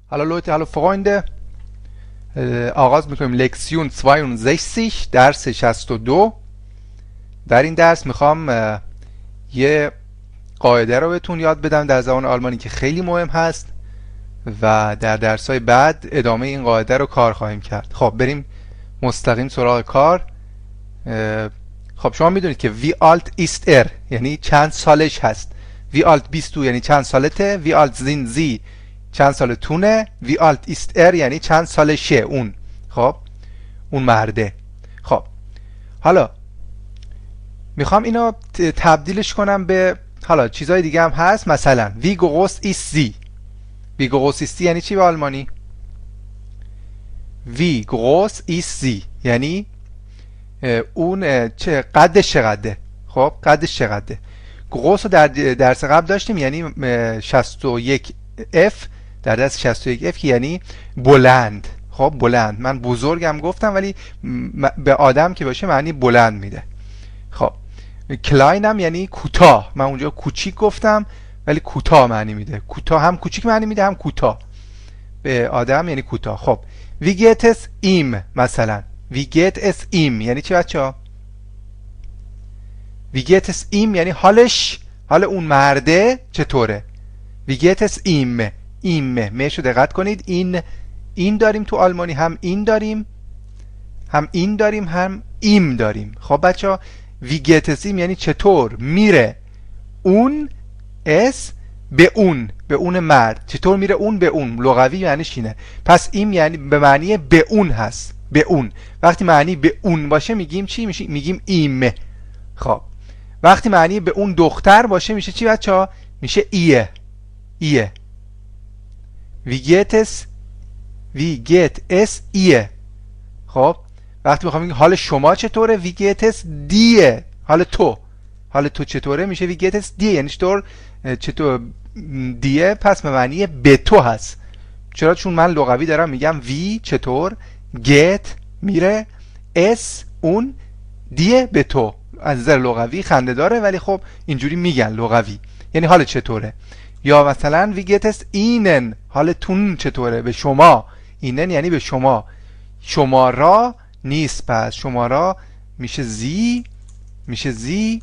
Hallo Leute, hallo Freunde. آغاز میکنیم لکسیون 62 درس 62. در این درس میخوام یه قاعده رو بهتون یاد بدم در زبان آلمانی که خیلی مهم هست و در درس‌های بعد ادامه این قاعده رو کار خواهیم کرد. خب بریم مستقیم سراغ کار. خب شما میدونید که وی آلت ایست ار یعنی چند سالش هست. وی آلت بیست تو یعنی چند سالته. وی آلت زین زی چند سالتونه. وی آلت ایست ار یعنی چند سالشه اون. خب اون مرده. خب حالا میخوام اینو تبدیلش کنم به حالا چیزای دیگه هم هست. مثلا وی گروس ایست زی. وی گروس ایست زی یعنی چی به آلمانی؟ وی گروس ایست زی یعنی اون چه قدش چقدره. خب قدش چقدره. گروس رو در درس قبل داشتیم یعنی 61 اف در درس 61 اف که یعنی بلند. خب بلند. من بزرگم گفتم ولی به آدم که باشه معنی بلند میده. خب کلاینم یعنی کوتاه. من اونجا کوچیک گفتم ولی کوتاه معنی میده. کوتاه هم کوچیک معنی میده هم کوتاه. به آدم یعنی کوتاه. خب وی گیتس ایم مثلا. وی گیتس ایم یعنی چی بچه‌ها؟ وی گیتس ایم یعنی حالش، حال اون مرده چطوره؟ وی گیتس ایم. ایم مهشو دقت کنید. این داریم تو آلمانی، هم این داریم هم این داریم هم ایم داریم. خب بچه‌ها وی گیتس ایم یعنی چطور میره اون اس به اون مرد. چطور میره اون به اون؟ لغوی معنیش اینه. پس ایم یعنی به معنی به اون هست. به اون. وقتی معنی به اون باشه میگیم چی؟ میگیم ایم. خب وقتی معنی به اون دختر باشه میشه چی بچه‌ها؟ میشه ایه. ایه. وی گیت اس ایه. خب وقتی میخوام بگیم حال شما چطوره؟ وی گیت اس دیه. حال تو چطوره؟ میشه وی گیت اس دیه یعنی چطور دیه. پس به معنی به تو هست. چرا؟ چون من لغوی دارم میگم وی چطور، گیت میره، اس اون، دیه به تو. از نظر لغوی خنده داره ولی خب اینجوری میگن لغوی یعنی حال چطوره. یا مثلا وی گیتس اینن حالتون چطوره؟ به شما. اینن یعنی به شما. شما را نیست. پس شما را میشه زی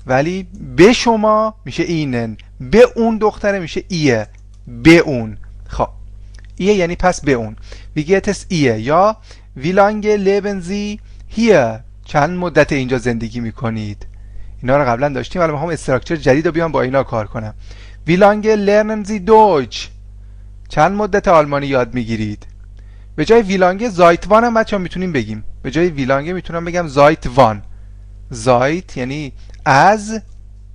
ولی به شما میشه اینن. به اون دختره میشه ایه. به اون. خب ایه یعنی پس به اون. وی گیتس ایه. یا وی لانگ لیبن زی هیر. چند مدت اینجا زندگی میکنید؟ اینا رو قبلا داشتیم ولی میخوام استراکچر جدید رو بیام با اینا کار کنم. وی لانگ لرنن زی دویچ. چند مدت آلمانی یاد میگیرید؟ به جای ویلانگه زایتوان هم بچه‌ها میتونیم بگیم. به جای ویلانگه میتونم بگم زایتوان. زایت یعنی از،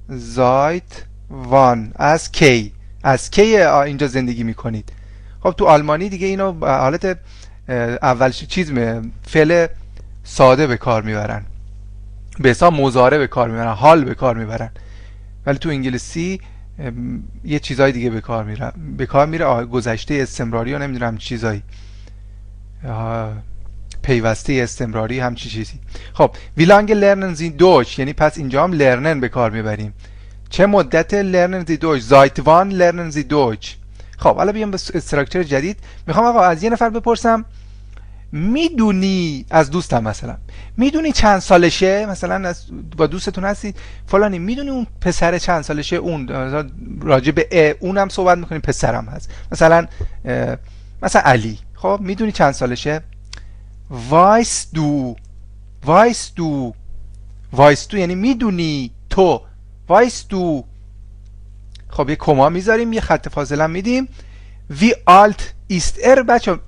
زایتوان از کی. از کی اینجا زندگی میکنید؟ خب تو آلمانی دیگه اینو حالت اول چیز فعل ساده به کار میبرن. به حساب مضارع به کار میبرن، حال به کار میبرن. ولی تو انگلیسی یه چیزای دیگه به کار میره گذشته استمراری و نمیدونم چیزایی، پیوسته استمراری همچی چیزی. خب وی لانگ لرنن زی دویچ یعنی پس اینجا هم لرنن به کار میبریم. چه مدت لرنن زی دویچ؟ زایتوان لرنن زی دویچ. خب حالا بیام به استراکچر جدید. میخوام آقا از یه نفر بپرسم میدونی، از دوستم مثلا، میدونی چند سالشه؟ مثلا با دوستتون هستید فلانی، میدونی اون پسر چند سالشه؟ اون راجع به اونم صحبت میکنیم، پسرم هست مثلا علی. خب میدونی چند سالشه؟ وایس دو یعنی میدونی تو. وایس دو. خب یه کما میذاریم، یه خط فاصله میدیم. وی آلت ایست ار. بچه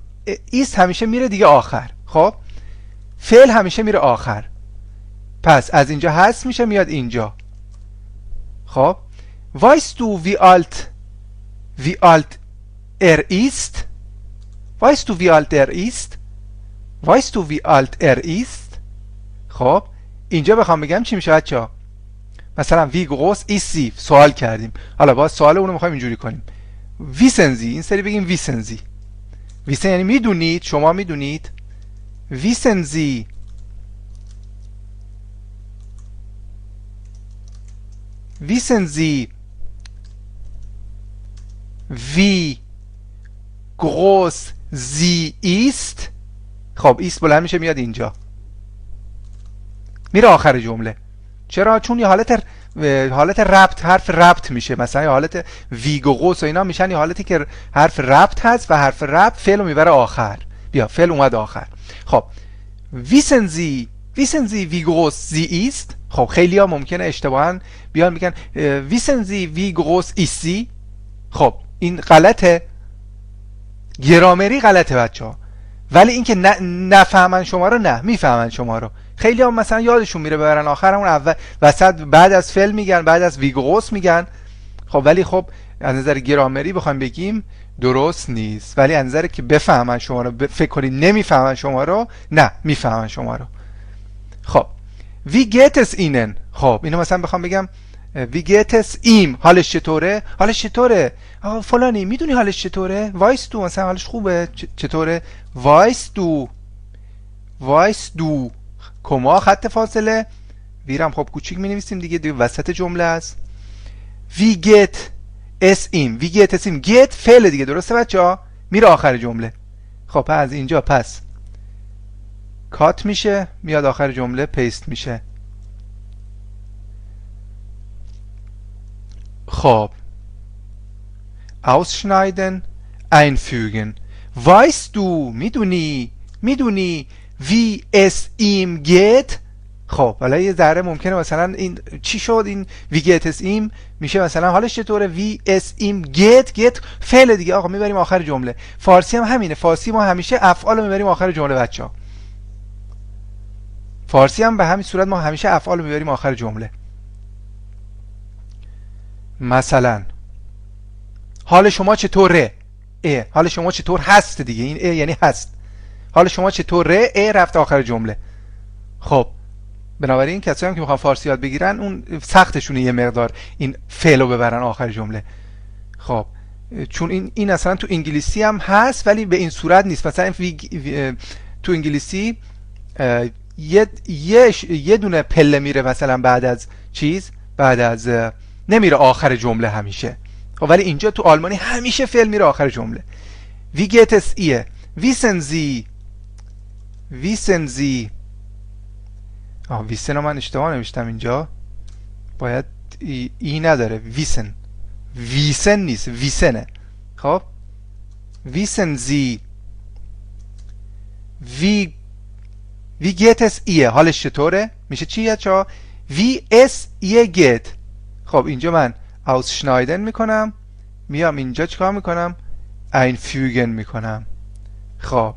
ایست همیشه میره دیگه آخر. خب فعل همیشه میره آخر. پس از اینجا هست میشه میاد اینجا. خب وایس دو وی آلت ار ایست. وایس دو وی آلت ار ایست. وایس دو وی آلت ار ایست. خب اینجا بخوام بگم چی میشه بچه‌ها؟ مثلا وی گروس ایست زی سوال کردیم. حالا باز سوال اونو میخوایم اینجوری کنیم. ویسنزی. این سری بگیم ویسنزی. ویسن یعنی میدونید، شما میدونید. ویسنزی. ویسنزی وی groß sie ist. خب ایست بلند میشه میاد اینجا، میره آخر جمله. چرا؟ چون یه حالت ربط، حرف ربط میشه. مثلا یه حالت ویگ و قوس و اینا میشن یه حالتی که حرف ربط هست و حرف ربط فعل رو میبره آخر. بیا فعل اومد آخر. خب wissen Sie wie groß sie ist. خب خیلی ها ممکنه اشتباهاً بیان میگن wissen Sie wie groß ist sie. خب این غلطه، گرامری غلطه بچه ها، ولی اینکه نفهمن شما رو، نه میفهمن شما رو. خیلی هم مثلا یادشون میره ببرن آخر، اون اول وسط بعد از فعل میگن، بعد از ویگوس میگن. خب ولی خب از نظر گرامری بخوایم بگیم درست نیست، ولی از نظر که بفهمن شما رو، فکر کنید نمیفهمن شما رو، نه میفهمن شما رو. خب wie geht es Ihnen. خب اینو مثلا بخوام بگم wie geht es ihm، حالش چطوره؟ حالش چطوره؟ آقا فلانی میدونی حالش چطوره؟ weißt du، مثلا حالش خوبه؟ چطوره؟ weißt du کما خط فاصله، ویرم خب کوچیک می نویسیم دیگه وسط جمله است. wie geht es ihm، wie geht es ihm، get فعل دیگه، درسته بچه ها؟ میره آخر جمله. خب از اینجا پس کات میشه میاد آخر جمله، پیست میشه. خب ausschneiden einfügen. weißt du، میدونی wie es ihm geht. خب حالا یه ذره ممکنه مثلا این چی شد، این wie geht es ihm میشه مثلا حالش چطوره، wie es ihm geht فعل دیگه آقا میبریم آخر جمله. فارسی هم همینه، فارسی ما همیشه افعال رو میبریم آخر جمله بچه‌ها. فارسی هم به همین صورت ما همیشه افعال رو میبریم آخر جمله. مثلا حال شما چطوره؟ حال شما چطور هست دیگه، این یعنی هست. حال شما چطوره؟ رفت آخر جمله. خب بنابراین کسایی هم که میخوان فارسی یاد بگیرن اون سختشونه یه مقدار این فعل رو ببرن آخر جمله. خب چون این اصلا تو انگلیسی هم هست ولی به این صورت نیست. مثلا تو انگلیسی یه دونه پله میره مثلا بعد از نمیره آخر جمله همیشه. خب ولی اینجا تو آلمانی همیشه فعل میره آخر جمله. wie geht es ihr، wissen Sie ویسن رو من اشتباه نوشتم اینجا، باید ای نداره، ویسن نیست، ویسنه. خب wissen Sie wie geht es ihr، حالش چطوره میشه چی بچه‌ها؟ wie es ihr geht. خب اینجا من ausschneiden میکنم، میام اینجا چیکار میکنم؟ einfügen میکنم. خب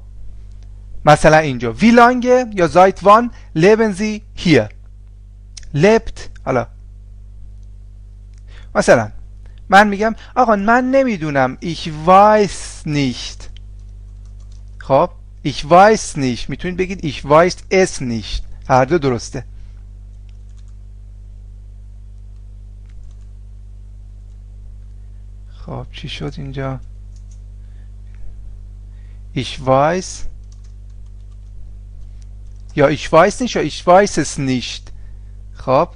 مثلا اینجا wie lange یا seit wann leben Sie hier. lebt، حالا مثلا من میگم آقا من نمیدونم ich weiß nicht. خب ich weiß nicht میتونید بگید ich weiß es nicht، هر دو درسته. خب چی شد اینجا؟ ich weiß یا ich weiß nicht یا ich weiß es nicht. خب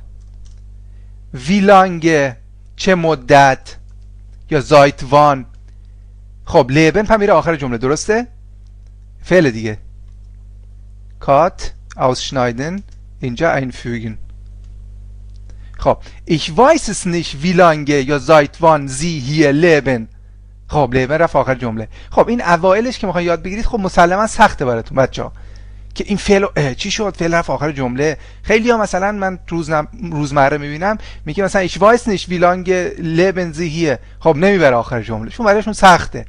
wie lange چه مدت یا seit wann. خب leben هم میره آخر جمله، درسته؟ فعل دیگه. کات ausschneiden اینجا einfügen. خب ich weiß es nicht wie lange یا seit wann Sie hier leben. خب leben رفت آخر جمله. خب این اوائلش که میخواین یاد بگیرید خب مسلما سخته براتون بچه‌ها که این فعل چی شد، فعل رفت آخر جمله. خیلی ها مثلا من روزمره میبینم میگه مثلا ich weiß nicht wie lange leben Sie hier. خب نمیبره آخر جمله چون برایشون سخته.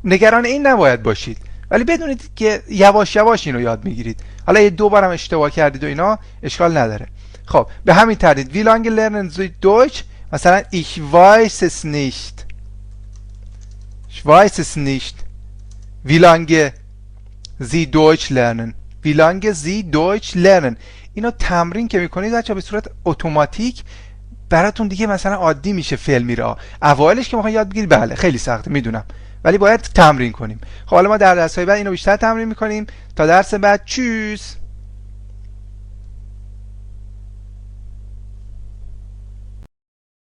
نگران این نباید باشید، ولی بدونید که یواش یواش اینو یاد میگیرید. حالا یه دو بارم اشتباه کردید و اینا اشکال نداره. خب به همین ترتیب wie lange lernen Sie Deutsch، مثلا ich weiß es nicht، ich weiß es nicht wie lange Sie Deutsch lernen، wie lange Sie Deutsch lernen. اینا تمرین که میکنید بچه‌ها به صورت اتوماتیک براتون دیگه مثلا عادی میشه فعل میره. اوایلش که میخواین یاد بگیرید بله خیلی سخته میدونم، ولی باید تمرین کنیم. خب حالا ما در درس‌های بعد اینو بیشتر تمرین میکنیم. تا درس بعد چوس.